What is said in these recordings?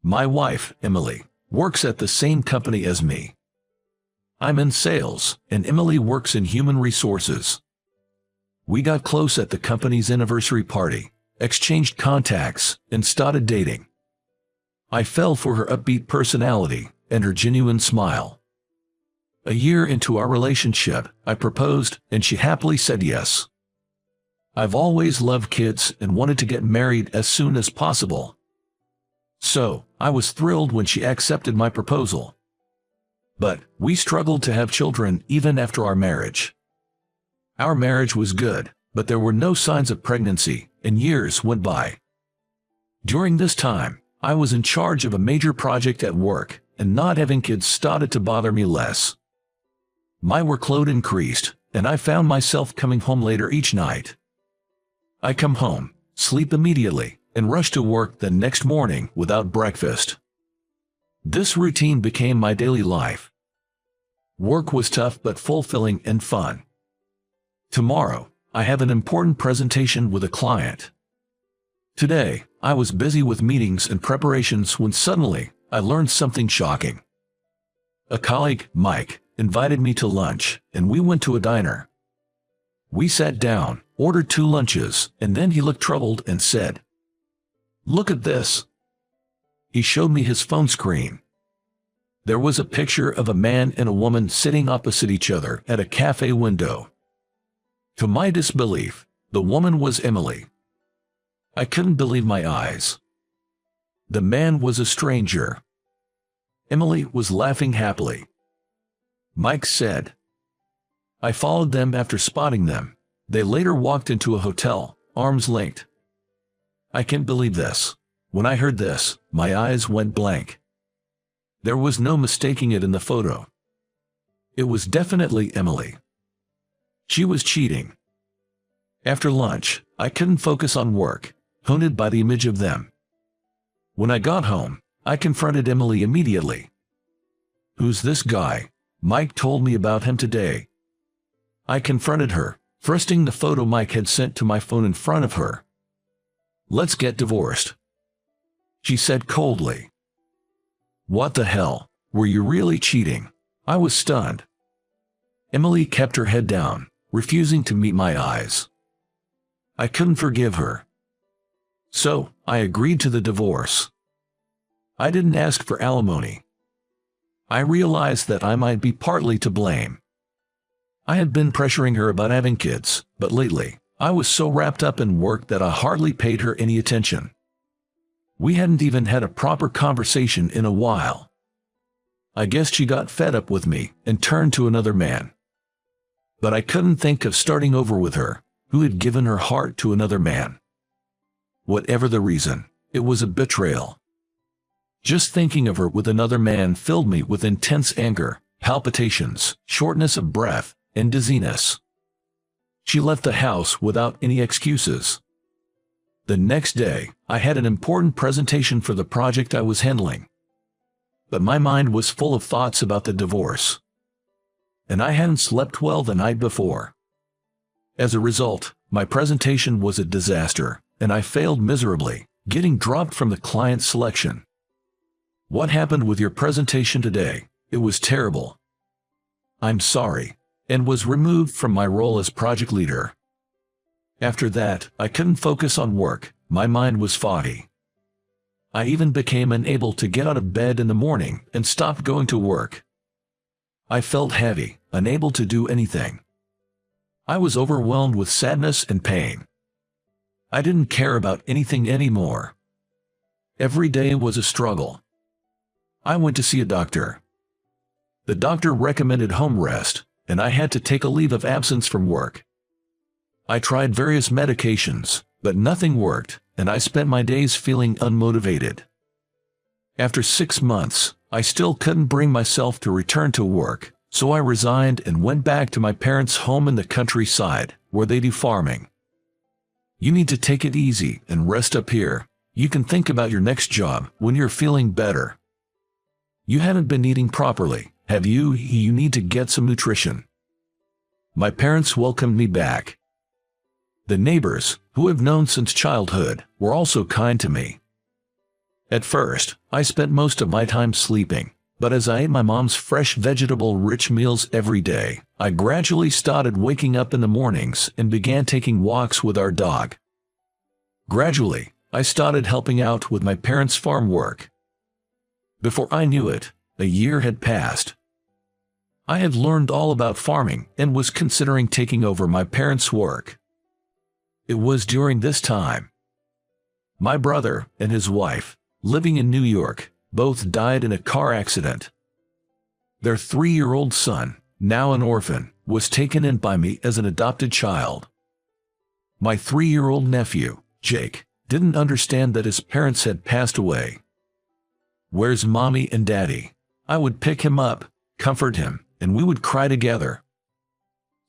My wife, Emily, works at the same company as me. I'm in sales, and Emily works in human resources. We got close at the company's anniversary party, exchanged contacts, and started dating. I fell for her upbeat personality and her genuine smile. A year into our relationship, I proposed, and she happily said yes. I've always loved kids and wanted to get married as soon as possible. So, I was thrilled when she accepted my proposal. But we struggled to have children even after our marriage. Our marriage was good, but there were no signs of pregnancy, and years went by. During this time, I was in charge of a major project at work, and not having kids started to bother me less. My workload increased, and I found myself coming home later each night. I come home, sleep immediately, and rush to work the next morning without breakfast. This routine became my daily life. Work was tough but fulfilling and fun. Tomorrow, I have an important presentation with a client. Today, I was busy with meetings and preparations when suddenly, I learned something shocking. A colleague, Mike, invited me to lunch, and we went to a diner. We sat down, ordered 2 lunches, and then he looked troubled and said, "Look at this." He showed me his phone screen. There was a picture of a man and a woman sitting opposite each other at a cafe window. To my disbelief, the woman was Emily. I couldn't believe my eyes. The man was a stranger. Emily was laughing happily. Mike said, "I followed them after spotting them. They later walked into a hotel, arms linked." I can't believe this. When I heard this, my eyes went blank. There was no mistaking it in the photo. It was definitely Emily. She was cheating. After lunch, I couldn't focus on work, haunted by the image of them. When I got home, I confronted Emily immediately. "Who's this guy? Mike told me about him today." I confronted her, thrusting the photo Mike had sent to my phone in front of her. "Let's get divorced," she said coldly. "What the hell? Were you really cheating?" I was stunned. Emily kept her head down, refusing to meet my eyes. I couldn't forgive her. So, I agreed to the divorce. I didn't ask for alimony. I realized that I might be partly to blame. I had been pressuring her about having kids, but lately, I was so wrapped up in work that I hardly paid her any attention. We hadn't even had a proper conversation in a while. I guess she got fed up with me and turned to another man. But I couldn't think of starting over with her, who had given her heart to another man. Whatever the reason, it was a betrayal. Just thinking of her with another man filled me with intense anger, palpitations, shortness of breath, and dizziness. She left the house without any excuses. The next day, I had an important presentation for the project I was handling. But my mind was full of thoughts about the divorce. And I hadn't slept well the night before. As a result, my presentation was a disaster, and I failed miserably, getting dropped from the client selection. "What happened with your presentation today? It was terrible." "I'm sorry," and was removed from my role as project leader. After that, I couldn't focus on work, my mind was foggy. I even became unable to get out of bed in the morning and stopped going to work. I felt heavy, unable to do anything. I was overwhelmed with sadness and pain. I didn't care about anything anymore. Every day was a struggle. I went to see a doctor. The doctor recommended home rest, and I had to take a leave of absence from work. I tried various medications, but nothing worked, and I spent my days feeling unmotivated. After 6 months, I still couldn't bring myself to return to work, so I resigned and went back to my parents' home in the countryside, where they do farming. "You need to take it easy and rest up here. You can think about your next job when you're feeling better. You haven't been eating properly, have you? You need to get some nutrition." My parents welcomed me back. The neighbors, who I've known since childhood, were also kind to me. At first, I spent most of my time sleeping, but as I ate my mom's fresh vegetable-rich meals every day, I gradually started waking up in the mornings and began taking walks with our dog. Gradually, I started helping out with my parents' farm work. Before I knew it, a year had passed. I had learned all about farming and was considering taking over my parents' work. It was during this time. My brother and his wife, living in New York, both died in a car accident. Their 3-year-old son, now an orphan, was taken in by me as an adopted child. My 3-year-old nephew, Jake, didn't understand that his parents had passed away. "Where's mommy and daddy?" I would pick him up, comfort him, and we would cry together.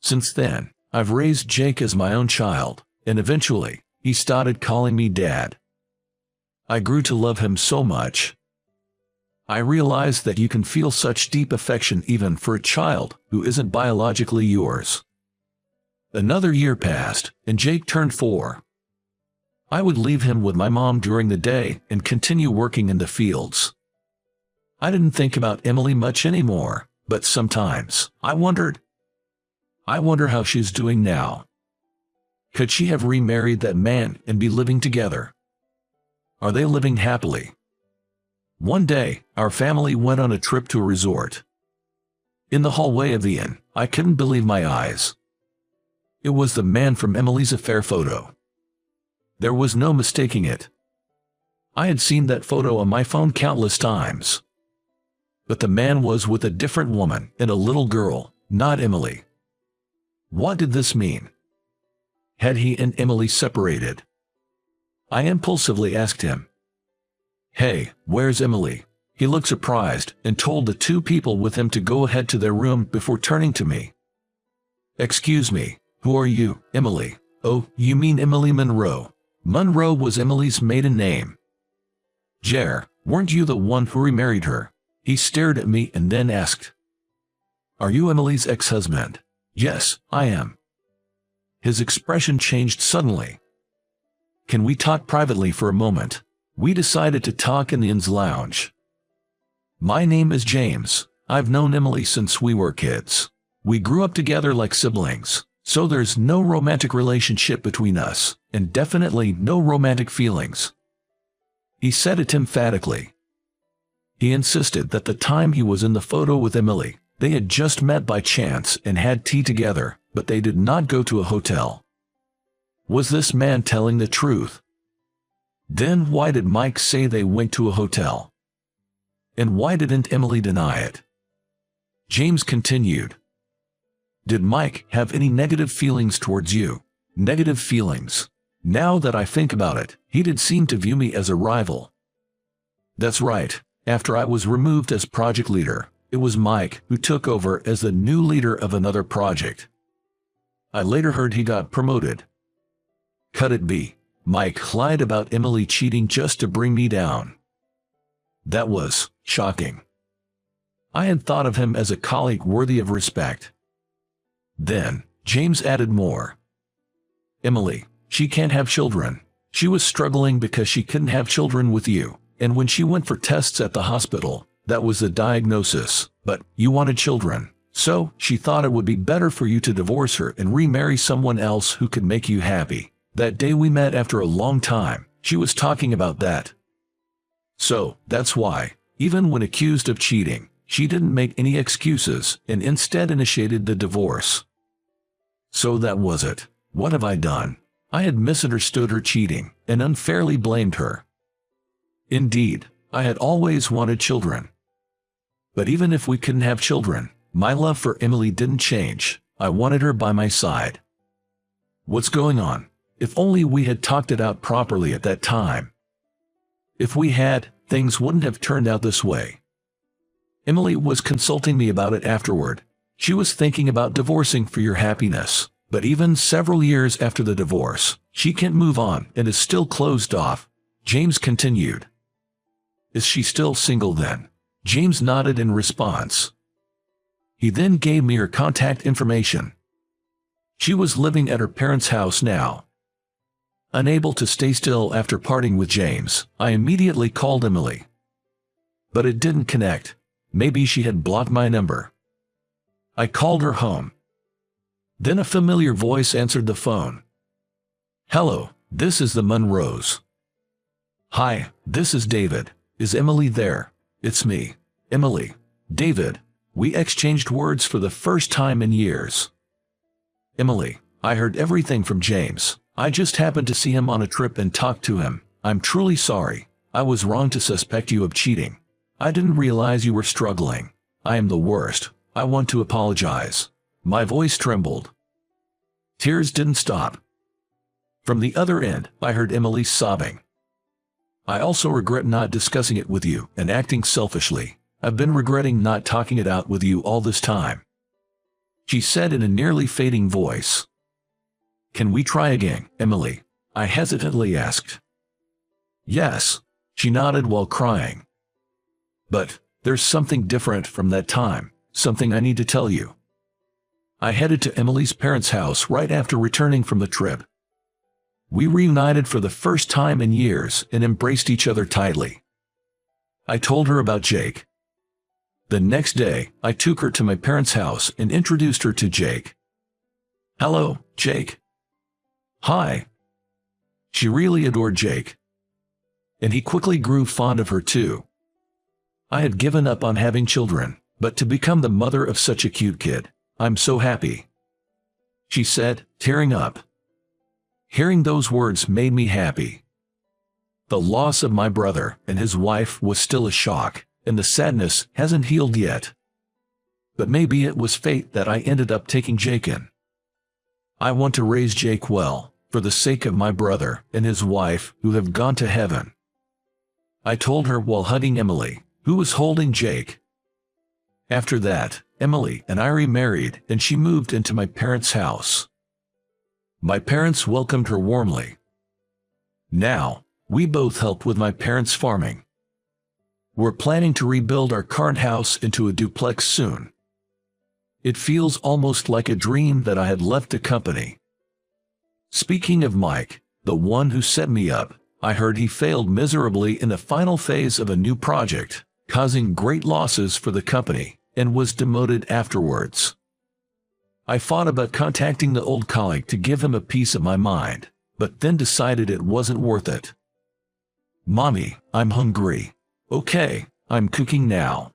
Since then, I've raised Jake as my own child, and eventually, he started calling me Dad. I grew to love him so much. I realized that you can feel such deep affection even for a child who isn't biologically yours. Another year passed, and Jake turned 4. I would leave him with my mom during the day and continue working in the fields. I didn't think about Emily much anymore, but sometimes I wonder how she's doing now. Could she have remarried that man and be living together? Are they living happily? One day, our family went on a trip to a resort. In the hallway of the inn, I couldn't believe my eyes. It was the man from Emily's affair photo. There was no mistaking it. I had seen that photo on my phone countless times. But the man was with a different woman and a little girl, not Emily. What did this mean? Had he and Emily separated? I impulsively asked him, "Hey, where's Emily?" He looked surprised and told the 2 people with him to go ahead to their room before turning to me. "Excuse me, who are you, Emily?" "Oh, you mean Emily Monroe." Monroe was Emily's maiden name. "Jer, weren't you the one who remarried her?" He stared at me and then asked, "Are you Emily's ex-husband?" "Yes, I am." His expression changed suddenly. "Can we talk privately for a moment?" We decided to talk in the inn's lounge. "My name is James. I've known Emily since we were kids. We grew up together like siblings, so there's no romantic relationship between us, and definitely no romantic feelings." He said it emphatically. He insisted that the time he was in the photo with Emily, they had just met by chance and had tea together, but they did not go to a hotel. Was this man telling the truth? Then why did Mike say they went to a hotel? And why didn't Emily deny it? James continued. "Did Mike have any negative feelings towards you?" "Negative feelings? Now that I think about it, he did seem to view me as a rival." "That's right. After I was removed as project leader, it was Mike who took over as the new leader of another project. I later heard he got promoted." Could it be Mike lied about Emily cheating just to bring me down? That was shocking. I had thought of him as a colleague worthy of respect. Then, James added more. "Emily, she can't have children. She was struggling because she couldn't have children with you, and when she went for tests at the hospital, that was the diagnosis, but you wanted children. So, she thought it would be better for you to divorce her and remarry someone else who could make you happy. That day we met after a long time, she was talking about that. So, that's why, even when accused of cheating, she didn't make any excuses and instead initiated the divorce." So that was it. What have I done? I had misunderstood her cheating and unfairly blamed her. Indeed, I had always wanted children. But even if we couldn't have children, my love for Emily didn't change. I wanted her by my side. What's going on? If only we had talked it out properly at that time. If we had, things wouldn't have turned out this way. Emily was consulting me about it afterward. She was thinking about divorcing for your happiness, but even several years after the divorce, she can't move on and is still closed off. James continued. "Is she still single then?" James nodded in response. He then gave me her contact information. She was living at her parents' house now. Unable to stay still after parting with James, I immediately called Emily. But it didn't connect. Maybe she had blocked my number. I called her home. Then a familiar voice answered the phone. "Hello, this is the Monroes." "Hi, this is David. Is Emily there?" "It's me, Emily." "David." We exchanged words for the first time in years. "Emily, I heard everything from James. I just happened to see him on a trip and talked to him. I'm truly sorry. I was wrong to suspect you of cheating. I didn't realize you were struggling. I am the worst. I want to apologize." My voice trembled. Tears didn't stop. From the other end, I heard Emily sobbing. "I also regret not discussing it with you and acting selfishly. I've been regretting not talking it out with you all this time," she said in a nearly fading voice. "Can we try again, Emily?" I hesitantly asked. "Yes," she nodded while crying. "But there's something different from that time, something I need to tell you." I headed to Emily's parents' house right after returning from the trip. We reunited for the first time in years and embraced each other tightly. I told her about Jake. The next day, I took her to my parents' house and introduced her to Jake. "Hello, Jake." "Hi." She really adored Jake. And he quickly grew fond of her too. I had given up on having children, but to become the mother of such a cute kid, "I'm so happy," she said, tearing up. Hearing those words made me happy. The loss of my brother and his wife was still a shock, and the sadness hasn't healed yet. But maybe it was fate that I ended up taking Jake in. I want to raise Jake well, for the sake of my brother and his wife who have gone to heaven, I told her while hugging Emily, who was holding Jake. After that, Emily and I remarried and she moved into my parents' house. My parents welcomed her warmly. Now, we both help with my parents' farming. We're planning to rebuild our current house into a duplex soon. It feels almost like a dream that I had left the company. Speaking of Mike, the one who set me up, I heard he failed miserably in the final phase of a new project, causing great losses for the company, and was demoted afterwards. I thought about contacting the old colleague to give him a piece of my mind, but then decided it wasn't worth it. "Mommy, I'm hungry." "Okay, I'm cooking now."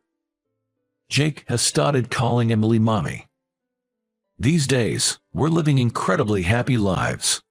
Jake has started calling Emily Mommy. These days, we're living incredibly happy lives.